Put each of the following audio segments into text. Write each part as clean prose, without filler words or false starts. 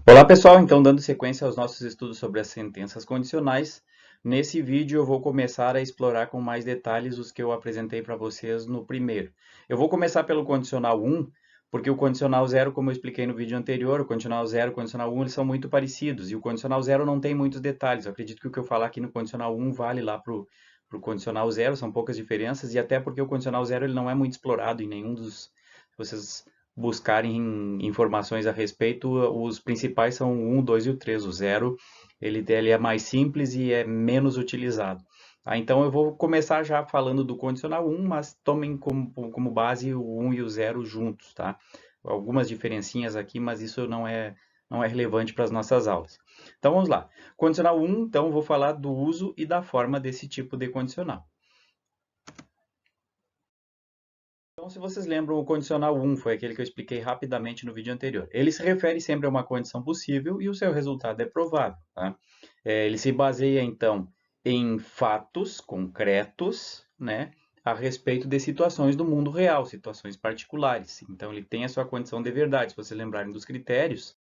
Olá pessoal, então dando sequência aos nossos estudos sobre as sentenças condicionais, nesse vídeo eu vou começar a explorar com mais detalhes os que eu apresentei para vocês no primeiro. Eu vou começar pelo condicional 1, porque o condicional 0, como eu expliquei no vídeo anterior, o condicional 0 e o condicional 1 eles são muito parecidos, e o condicional 0 não tem muitos detalhes. Eu acredito que o que eu falar aqui no condicional 1 vale lá para o condicional 0, são poucas diferenças, e até porque o condicional 0 ele não é muito explorado em nenhum dos... Vocês buscarem informações a respeito, os principais são o 1, 2 e o 3. O 0 ele é mais simples e é menos utilizado. Tá? Então eu vou começar já falando do condicional 1, mas tomem como base o 1 e o 0 juntos. Tá? Algumas diferencinhas aqui, mas isso não é relevante para as nossas aulas. Então vamos lá. Condicional 1, então eu vou falar do uso e da forma desse tipo de condicional. Então, se vocês lembram, o condicional 1 foi aquele que eu expliquei rapidamente no vídeo anterior. Ele se refere sempre a uma condição possível e o seu resultado é provável. Tá? Ele se baseia, então, em fatos concretos, né, a respeito de situações do mundo real, situações particulares. Então, ele tem a sua condição de verdade. Se vocês lembrarem dos critérios,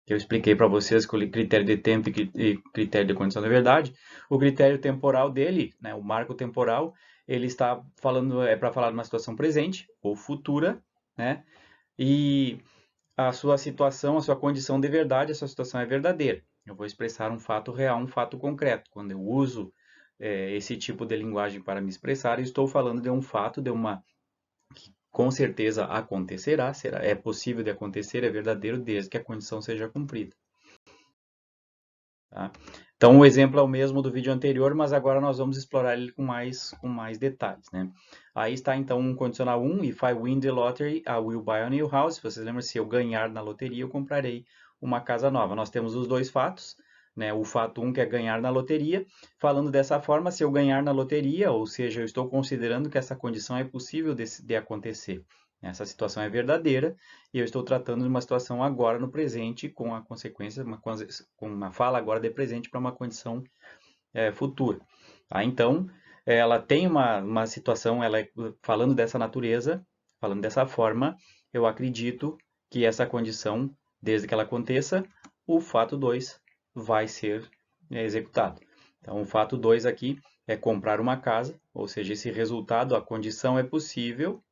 que eu expliquei para vocês com o critério de tempo e critério de condição de verdade, o critério temporal dele, né, o marco temporal, ele está falando, é para falar de uma situação presente ou futura, né, e a sua situação, a sua condição de verdade, a sua situação é verdadeira. Eu vou expressar um fato real, um fato concreto. Quando eu uso esse tipo de linguagem para me expressar, eu estou falando de um fato, de uma que com certeza acontecerá, é possível de acontecer, é verdadeiro, desde que a condição seja cumprida. Tá? Então, o exemplo é o mesmo do vídeo anterior, mas agora nós vamos explorar ele com mais detalhes. Né? Aí está, então, um condicional 1, if I win the lottery, I will buy a new house. Se vocês lembram, se eu ganhar na loteria, eu comprarei uma casa nova. Nós temos os dois fatos, né? O fato 1, que é ganhar na loteria. Falando dessa forma, se eu ganhar na loteria, ou seja, eu estou considerando que essa condição é possível de acontecer. Essa situação é verdadeira e eu estou tratando de uma situação agora no presente com a consequência, com uma fala agora de presente para uma condição futura. Tá? Então, ela tem uma situação, falando dessa natureza, falando dessa forma, eu acredito que essa condição, desde que ela aconteça, o fato 2 vai ser executado. Então, o fato 2 aqui é comprar uma casa, ou seja, esse resultado, a condição é possível,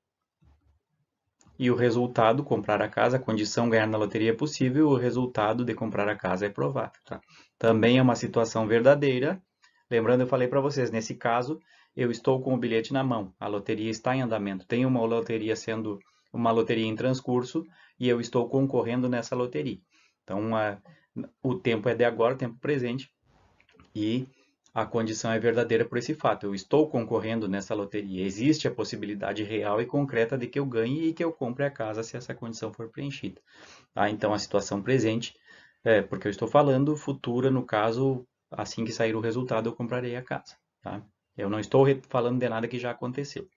e o resultado, comprar a casa, a condição ganhar na loteria é possível, o resultado de comprar a casa é provável. Tá? Também é uma situação verdadeira. Lembrando, eu falei para vocês, nesse caso, eu estou com o bilhete na mão, a loteria está em andamento, tem uma loteria sendo uma loteria em transcurso e eu estou concorrendo nessa loteria. Então, o tempo é de agora, o tempo presente, e a condição é verdadeira por esse fato. Eu estou concorrendo nessa loteria. Existe a possibilidade real e concreta de que eu ganhe e que eu compre a casa se essa condição for preenchida. Tá? Então, a situação presente, porque eu estou falando, futura, no caso, assim que sair o resultado, eu comprarei a casa. Tá? Eu não estou falando de nada que já aconteceu.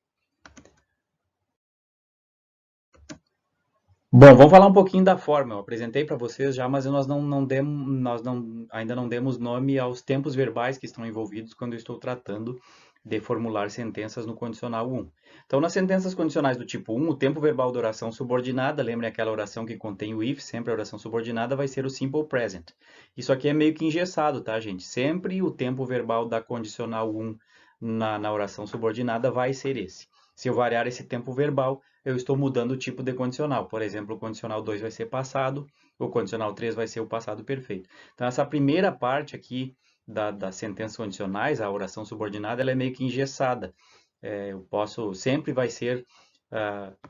Bom, vamos falar um pouquinho da forma. Eu apresentei para vocês já, mas ainda não demos nome aos tempos verbais que estão envolvidos quando eu estou tratando de formular sentenças no condicional 1. Então, nas sentenças condicionais do tipo 1, o tempo verbal da oração subordinada, lembrem aquela oração que contém o if, sempre a oração subordinada vai ser o simple present. Isso aqui é meio que engessado, tá, gente? Sempre o tempo verbal da condicional 1 na oração subordinada vai ser esse. Se eu variar esse tempo verbal, eu estou mudando o tipo de condicional. Por exemplo, o condicional 2 vai ser passado, o condicional 3 vai ser o passado perfeito. Então, essa primeira parte aqui das sentenças condicionais, a oração subordinada, ela é meio que engessada. Eu posso, sempre vai ser,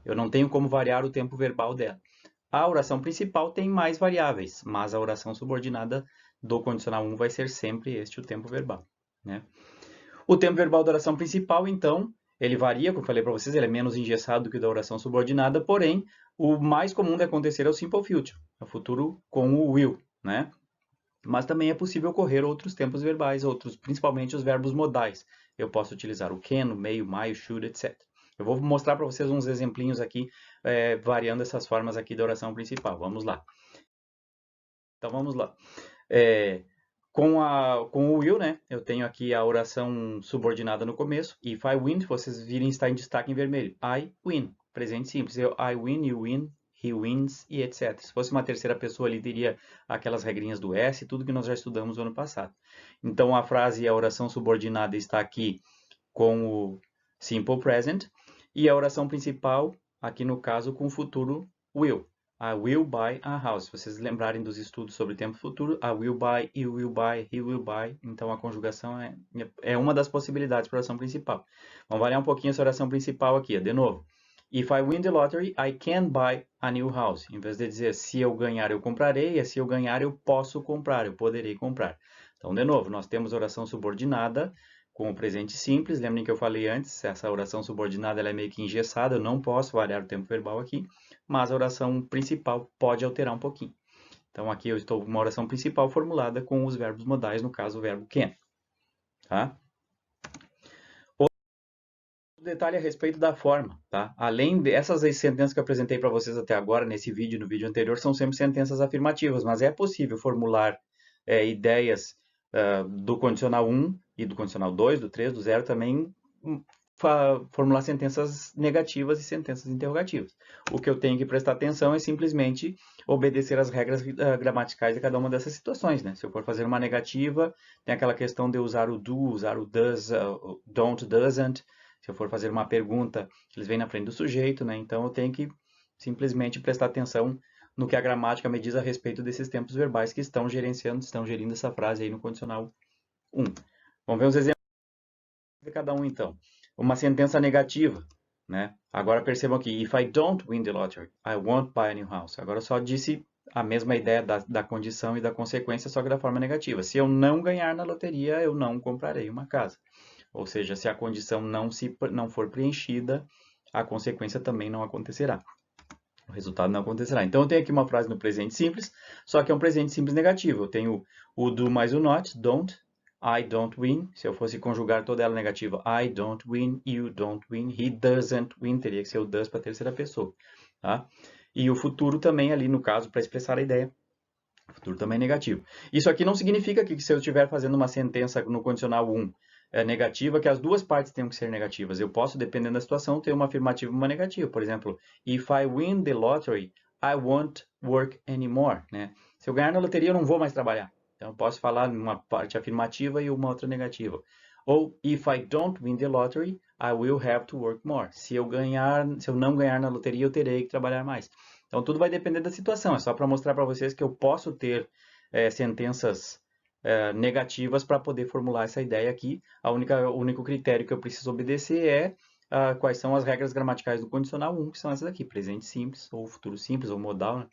eu não tenho como variar o tempo verbal dela. A oração principal tem mais variáveis, mas a oração subordinada do condicional 1 vai ser sempre este o tempo verbal. Né? O tempo verbal da oração principal, então, ele varia, como eu falei para vocês, ele é menos engessado do que o da oração subordinada, porém, o mais comum de acontecer é o simple future, é o futuro com o will, né? Mas também é possível ocorrer outros tempos verbais, outros, principalmente os verbos modais. Eu posso utilizar o can, o may, o might, o should, etc. Eu vou mostrar para vocês uns exemplinhos aqui, variando essas formas aqui da oração principal. Vamos lá. Então, vamos lá. É, com o will, né? Eu tenho aqui a oração subordinada no começo. If I win, vocês virem está em destaque em vermelho. I win. Presente simples. I win, you win, he wins e etc. Se fosse uma terceira pessoa, ele teria aquelas regrinhas do S, tudo que nós já estudamos no ano passado. Então, a frase, a oração subordinada está aqui com o simple present e a oração principal, aqui no caso, com o futuro will. I will buy a house. Se vocês lembrarem dos estudos sobre tempo futuro, I will buy, you will buy, he will buy. Então, a conjugação é uma das possibilidades para a oração principal. Vamos avaliar um pouquinho essa oração principal aqui. De novo. If I win the lottery, I can buy a new house. Em vez de dizer se eu ganhar, eu comprarei, é se eu ganhar, eu posso comprar, eu poderei comprar. Então, de novo, nós temos oração subordinada com o presente simples. Lembrem que eu falei antes, essa oração subordinada ela é meio que engessada, eu não posso variar o tempo verbal aqui, mas a oração principal pode alterar um pouquinho. Então, aqui eu estou com uma oração principal formulada com os verbos modais, no caso o verbo can. Tá? Outro detalhe a respeito da forma. Tá? Além dessas sentenças que eu apresentei para vocês até agora, nesse vídeo e no vídeo anterior, são sempre sentenças afirmativas, mas é possível formular ideias do condicional 1 e do condicional 2, do 3, do 0 também formular sentenças negativas e sentenças interrogativas. O que eu tenho que prestar atenção é simplesmente obedecer às regras gramaticais de cada uma dessas situações, né? Se eu for fazer uma negativa, tem aquela questão de usar o do, usar o does, don't, doesn't. Se eu for fazer uma pergunta, eles vêm na frente do sujeito, né? Então eu tenho que simplesmente prestar atenção no que a gramática me diz a respeito desses tempos verbais que estão gerindo essa frase aí no condicional 1. Vamos ver os exemplos de cada um, então. Uma sentença negativa, né? Agora percebam aqui, if I don't win the lottery, I won't buy a new house. Agora eu só disse a mesma ideia da condição e da consequência, só que da forma negativa. Se eu não ganhar na loteria, eu não comprarei uma casa. Ou seja, se a condição não for preenchida, a consequência também não acontecerá. O resultado não acontecerá. Então, eu tenho aqui uma frase no presente simples, só que é um presente simples negativo. Eu tenho o do mais o not, don't, I don't win. Se eu fosse conjugar toda ela negativa, I don't win, you don't win, he doesn't win. Teria que ser o does para a terceira pessoa. Tá? E o futuro também ali, no caso, para expressar a ideia. O futuro também é negativo. Isso aqui não significa que se eu estiver fazendo uma sentença no condicional 1 negativa, que as duas partes tenham que ser negativas. Eu posso, dependendo da situação, ter uma afirmativa e uma negativa. Por exemplo, if I win the lottery, I won't work anymore. Né? Se eu ganhar na loteria, eu não vou mais trabalhar. Então, eu posso falar uma parte afirmativa e uma outra negativa. Ou, if I don't win the lottery, I will have to work more. Se eu não ganhar na loteria, eu terei que trabalhar mais. Então, tudo vai depender da situação. É só para mostrar para vocês que eu posso ter sentenças negativas para poder formular essa ideia aqui. O único critério que eu preciso obedecer é quais são as regras gramaticais do condicional 1, que são essas aqui, presente simples, ou futuro simples, ou modal, né?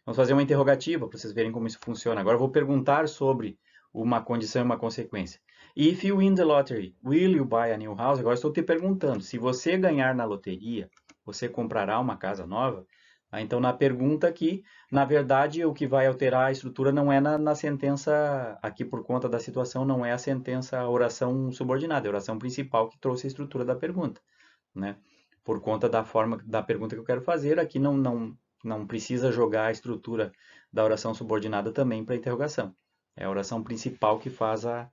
Vamos fazer uma interrogativa para vocês verem como isso funciona. Agora eu vou perguntar sobre uma condição e uma consequência. If you win the lottery, will you buy a new house? Agora estou te perguntando, se você ganhar na loteria, você comprará uma casa nova? Então, na pergunta aqui, na verdade, o que vai alterar a estrutura não é na sentença, aqui por conta da situação, não é a sentença, a oração subordinada, é a oração principal que trouxe a estrutura da pergunta, né? Por conta da forma da pergunta que eu quero fazer, aqui não precisa jogar a estrutura da oração subordinada também para a interrogação. É a oração principal que faz a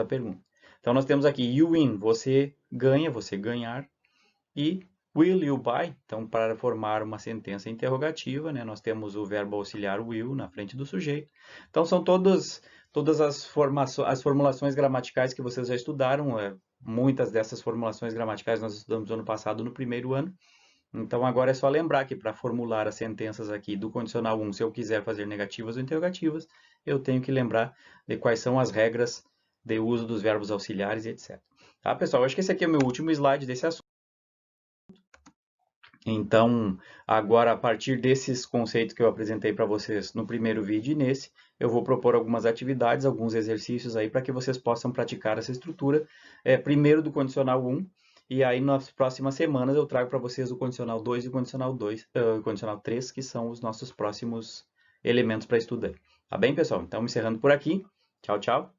pergunta. Então, nós temos aqui, you win, você ganha, você ganhar, e will you buy? Então, para formar uma sentença interrogativa, né, nós temos o verbo auxiliar will na frente do sujeito. Então, são todas as formulações gramaticais que vocês já estudaram. Muitas dessas formulações gramaticais nós estudamos no ano passado, no primeiro ano. Então, agora é só lembrar que para formular as sentenças aqui do condicional 1, se eu quiser fazer negativas ou interrogativas, eu tenho que lembrar de quais são as regras de uso dos verbos auxiliares e etc. Tá, pessoal? Acho que esse aqui é o meu último slide desse assunto. Então, agora, a partir desses conceitos que eu apresentei para vocês no primeiro vídeo e nesse, eu vou propor algumas atividades, alguns exercícios aí para que vocês possam praticar essa estrutura, primeiro do condicional 1, e aí nas próximas semanas eu trago para vocês o condicional 2 e o condicional 3, que são os nossos próximos elementos para estudar. Tá bem, pessoal? Então, encerrando por aqui. Tchau, tchau.